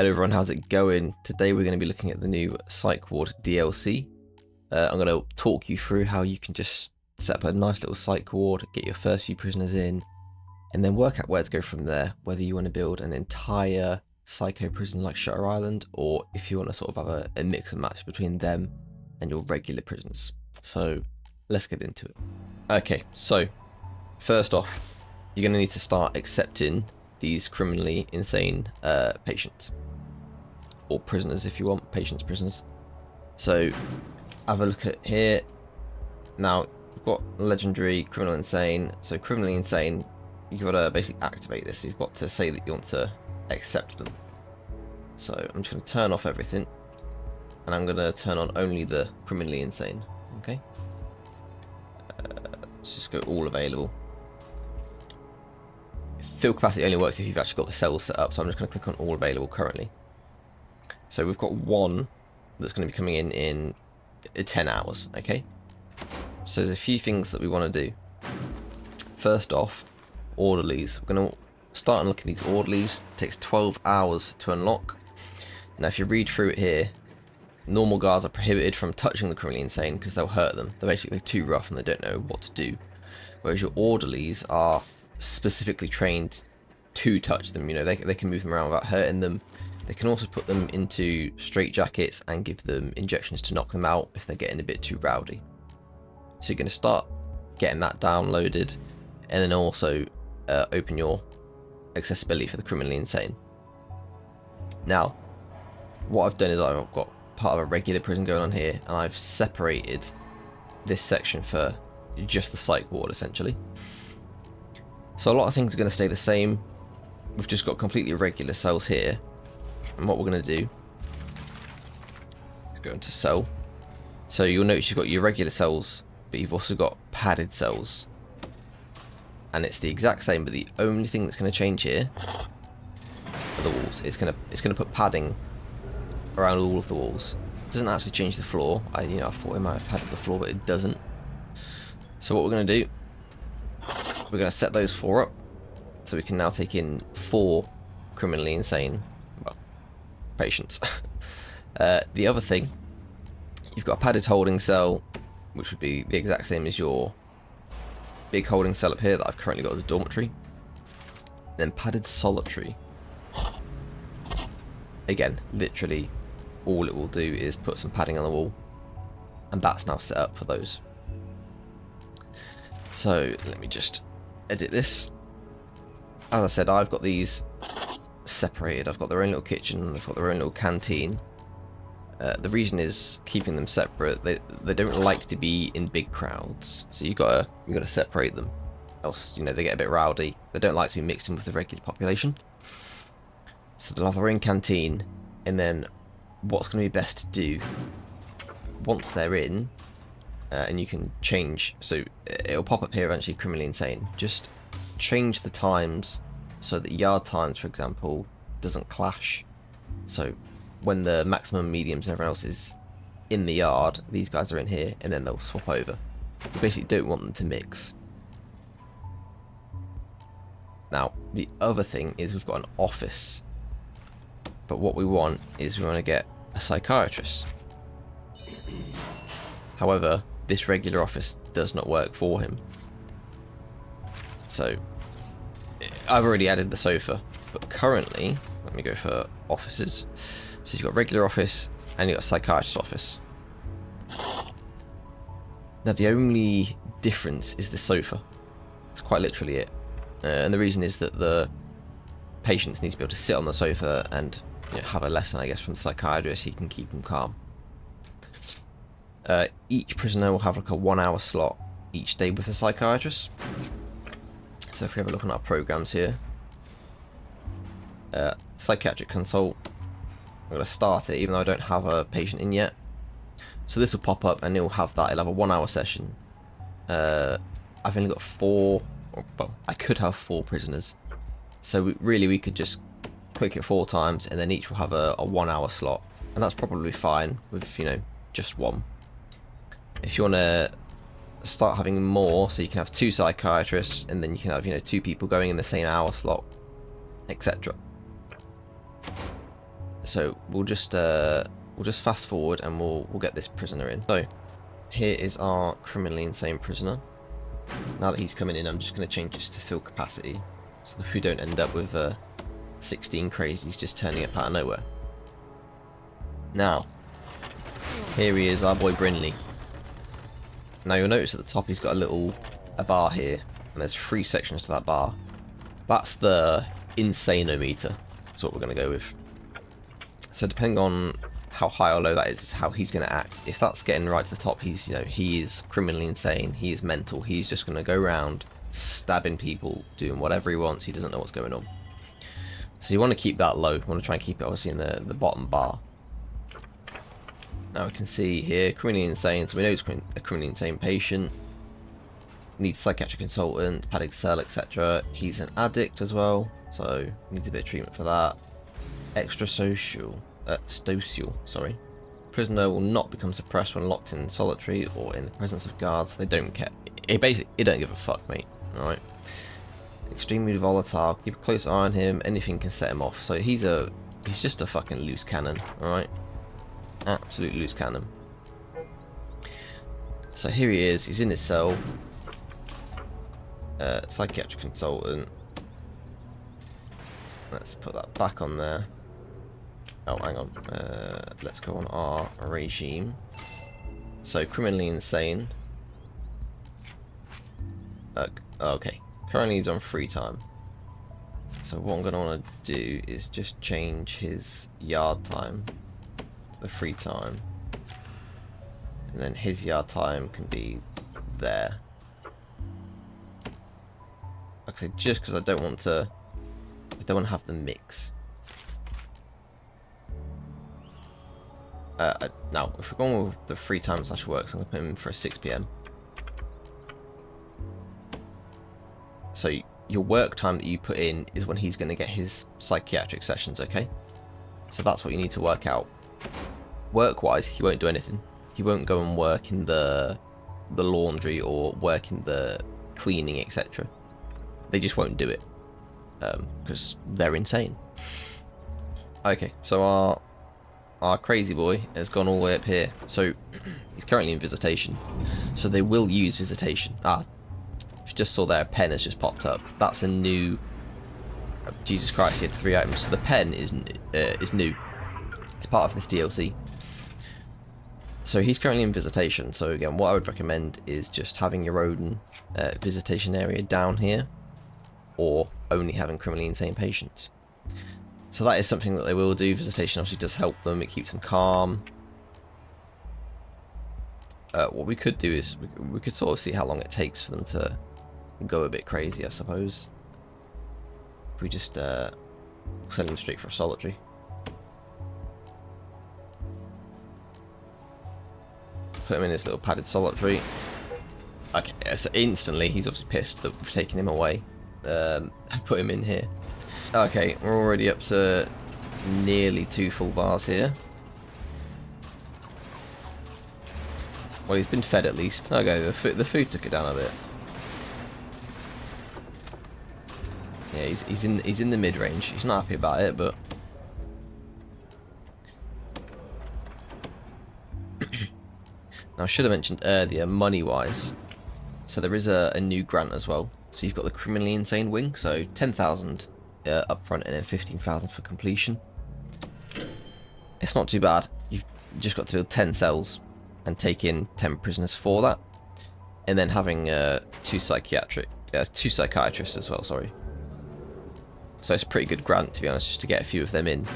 Hello everyone, how's it going? Today we're going to be looking at the new Psych Ward DLC. I'm going to talk you through how you can just set up a nice little psych ward, get your first few prisoners in, and then work out where to go from there, whether you want to build an entire psycho prison like Shutter Island, or if you want to sort of have a mix and match between them and your regular prisons. So let's get into it. Okay, so first off, you're going to need to start accepting these criminally insane patients, or prisoners if you want, patients, prisoners. So have a look at here. Now we've got legendary, criminal insane. So criminally insane, you've got to basically activate this. You've got to say that you want to accept them. So I'm just going to turn off everything, and I'm going to turn on only the criminally insane. Okay, let's just go all available. Fill capacity only works if you've actually got the cells set up, so I'm just going to click on all available currently. So we've got one that's going to be coming in 10 hours, okay? So there's a few things that we want to do. First off, orderlies. We're going to start unlocking these orderlies. It takes 12 hours to unlock. Now if you read through it here, normal guards are prohibited from touching the criminally insane because they'll hurt them. They're basically too rough and they don't know what to do. Whereas your orderlies are specifically trained to touch them. You know, they can move them around without hurting them. They can also put them into straitjackets and give them injections to knock them out if they're getting a bit too rowdy. So you're going to start getting that downloaded, and then also open your accessibility for the criminally insane. Now what I've done is I've got part of a regular prison going on here, and I've separated this section for just the psych ward essentially. So a lot of things are going to stay the same. We've just got completely regular cells here. And what we're going to do, go into cell. So you'll notice you've got your regular cells, but you've also got padded cells. And it's the exact same, but the only thing that's going to change here are the walls. It's going to put padding around all of the walls. It doesn't actually change the floor. I thought it might have padded the floor, but it doesn't. So what we're going to do, we're going to set those 4 up, so we can now take in 4 criminally insane, well, patients. The other thing, you've got a padded holding cell, which would be the exact same as your big holding cell up here that I've currently got as a dormitory. Then padded solitary. Again, literally all it will do is put some padding on the wall, and that's now set up for those. So let me just edit this. As I said, I've got these separated. I've got their own little kitchen, they've got their own little canteen. The reason is keeping them separate. They don't like to be in big crowds, so you gotta separate them, else they get a bit rowdy. They don't like to be mixed in with the regular population. So they'll have their own canteen, and then what's going to be best to do once they're in, and you can change, so it'll pop up here eventually, criminally insane. Just change the times so that yard times, for example, doesn't clash. So when the maximum, mediums, and everyone else is in the yard, these guys are in here, and then they'll swap over. You basically don't want them to mix. Now the other thing is we've got an office, but what we want is we want to get a psychiatrist. However, this regular office does not work for him. So I've already added the sofa, but currently, let me go for offices. So you've got regular office and you've got a psychiatrist office. Now the only difference is the sofa. It's quite literally it. And the reason is that the patients need to be able to sit on the sofa and have a lesson, I guess, from the psychiatrist. He can keep them calm. Each prisoner will have like a 1-hour slot each day with a psychiatrist. So if we have a look on our programs here, psychiatric consult, I'm going to start it even though I don't have a patient in yet. So this will pop up and it'll have that. It'll have a 1-hour session. I've only got 4, well, I could have 4 prisoners. So we could just click it 4 times and then each will have a 1-hour slot, and that's probably fine with just 1. If you want to start having more, so you can have 2 psychiatrists, and then you can have 2 people going in the same hour slot, etc. So we'll just fast forward and we'll get this prisoner in. So here is our criminally insane prisoner. Now that he's coming in, I'm just going to change this to full capacity so that we don't end up with 16 crazies just turning up out of nowhere. Now, here he is, our boy Brenley. Now you'll notice at the top he's got a bar here, and there's 3 sections to that bar. That's the insanometer. That's what we're going to go with. So depending on how high or low that is how he's going to act. If that's getting right to the top, he is criminally insane, he is mental, he's just going to go around stabbing people, doing whatever he wants, he doesn't know what's going on. So you want to keep that low, you want to try and keep it obviously in the bottom bar. Now we can see here, criminally insane, so we know he's a criminally insane patient, needs psychiatric consultant, padded cell, etc. He's an addict as well, so needs a bit of treatment for that. Extra social. Sorry. Prisoner will not become suppressed when locked in solitary or in the presence of guards. They don't care. It don't give a fuck, mate. Alright. Extremely volatile. Keep a close eye on him. Anything can set him off. So he's just a fucking loose cannon. Alright. Absolute loose cannon. So here he is. He's in his cell. Psychiatric consultant. Let's put that back on there. Oh, hang on. Let's go on our regime. So, criminally insane. Okay. Currently he's on free time. So what I'm going to want to do is just change his yard time to the free time. And then his yard time can be there. Like I said, just because I don't want to have them mix. Now, if we're going with the free time / works, I'm going to put him in for a 6 PM. So your work time that you put in is when he's going to get his psychiatric sessions, okay? So that's what you need to work out. Work-wise, he won't do anything. He won't go and work in the laundry or work in the cleaning, etc. They just won't do it because they're insane. Okay, so our crazy boy has gone all the way up here. So he's currently in visitation. So they will use visitation. If you just saw there, a pen has just popped up. That's a new... Jesus Christ, he had 3 items. So the pen is new. It's part of this DLC. So he's currently in visitation. So again, what I would recommend is just having your own visitation area down here, or only having criminally insane patients. So that is something that they will do. Visitation obviously does help them. It keeps them calm. What we could do is we could sort of see how long it takes for them to go a bit crazy, I suppose. If we just send them straight for a solitary. Put him in this little padded solitary. Okay, so instantly he's obviously pissed that we've taken him away. Put him in here. Okay, we're already up to nearly 2 full bars here. Well, he's been fed at least. Okay, the food took it down a bit. Yeah, he's in the mid range. He's not happy about it, but now I should have mentioned earlier, money wise. So there is a new grant as well. So you've got the criminally insane wing. So 10,000 up front and then 15,000 for completion. It's not too bad. You've just got to build 10 cells and take in 10 prisoners for that, and then having 2 psychiatrists as well. Sorry. So it's a pretty good grant, to be honest, just to get a few of them in.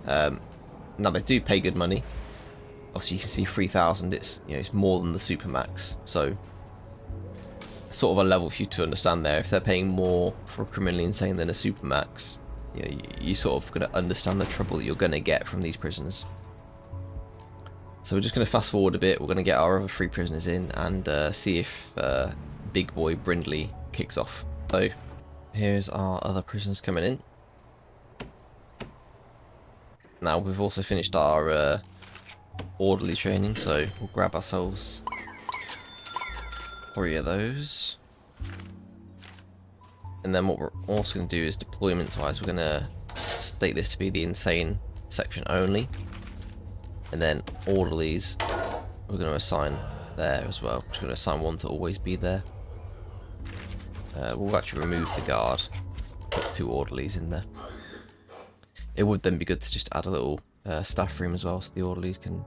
Now they do pay good money. Obviously, you can see 3,000. It's more than the supermax. So sort of a level for you to understand there. If they're paying more for a criminally insane than a supermax, you sort of going to understand the trouble that you're going to get from these prisoners. So we're just going to fast forward a bit. We're going to get our other 3 prisoners in and see if big boy Brindley kicks off. So here's our other prisoners coming in. Now we've also finished our orderly training, so we'll grab ourselves 3 of those. And then what we're also going to do is deployments wise, we're going to state this to be the insane section only. And then orderlies, we're going to assign there as well. We're just going to assign one to always be there. We'll actually remove the guard, put 2 orderlies in there. It would then be good to just add a little staff room as well, so the orderlies can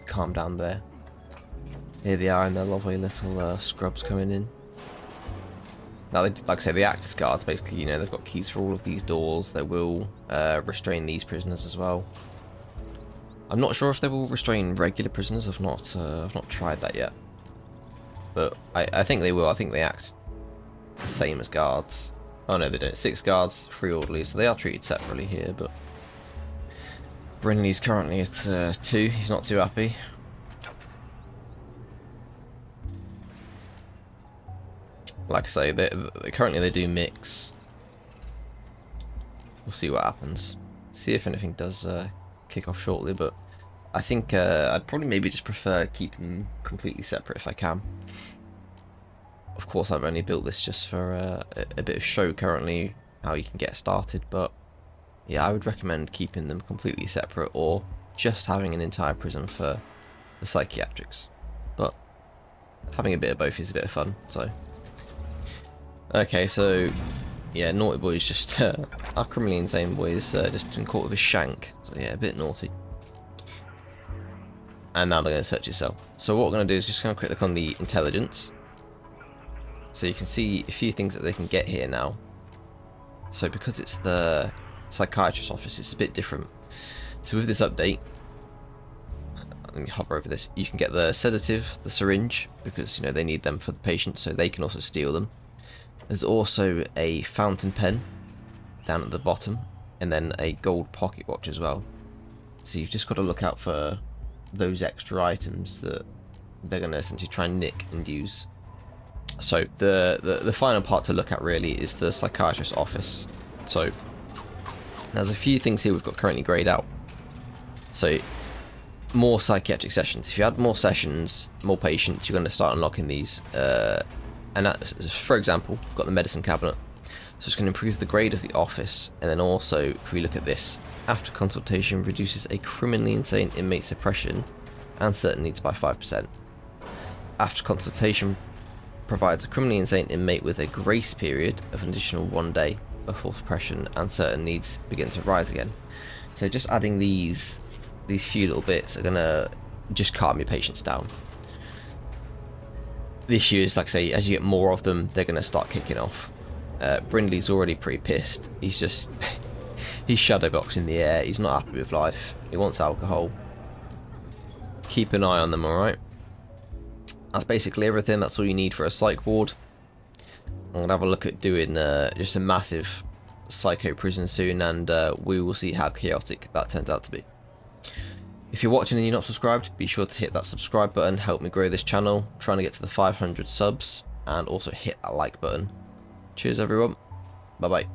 calm down there. Here they are in their lovely little scrubs coming in. Now, like I say, the actors guards, basically, you know, they've got keys for all of these doors. They will restrain these prisoners as well. I'm not sure if they will restrain regular prisoners. I've not tried that yet. But I think they will. I think they act the same as guards. Oh no, they don't. 6 guards, 3 orderlies, so they are treated separately here, but Brenley's currently at 2. He's not too happy. Like I say, currently they do mix. We'll see what happens. See if anything does kick off shortly, but I think I'd probably maybe just prefer keeping them completely separate if I can. Of course, I've only built this just for a bit of show currently, how you can get started, but yeah, I would recommend keeping them completely separate or just having an entire prison for the psychiatrics. But having a bit of both is a bit of fun, so. Okay, so yeah, naughty boys just our criminally insane boys just been caught with a shank. So yeah, a bit naughty. And now they're going to search your cell. So what we're going to do is just going to click on the intelligence. So you can see a few things that they can get here now. So because it's the Psychiatrist Office, it's a bit different. So with this update, let me hover over this. You can get the sedative, the syringe, because you know they need them for the patient, so they can also steal them. There's also a fountain pen down at the bottom, and then a gold pocket watch as well. So you've just got to look out for those extra items that they're going to essentially try and nick and use. So the final part to look at really is the Psychiatrist Office. So there's a few things here we've got currently grayed out. So more psychiatric sessions. If you add more sessions, more patients, you're going to start unlocking these. And that, for example, we've got the medicine cabinet. So it's going to improve the grade of the office. And then also, if we look at this, after consultation reduces a criminally insane inmate suppression and certain needs by 5%. After consultation provides a criminally insane inmate with a grace period of an additional 1 day before suppression and certain needs begin to rise again. So just adding these few little bits are going to just calm your patients down. The issue is, like I say, as you get more of them, they're going to start kicking off. Brindley's already pretty pissed. He's just he's shadowboxing the air. He's not happy with life. He wants alcohol. Keep an eye on them, alright? That's basically everything. That's all you need for a psych ward. I'm going to have a look at doing just a massive psycho prison soon, and we will see how chaotic that turns out to be. If you're watching and you're not subscribed, be sure to hit that subscribe button, help me grow this channel, trying to get to the 500 subs, and also hit that like button. Cheers everyone, bye bye.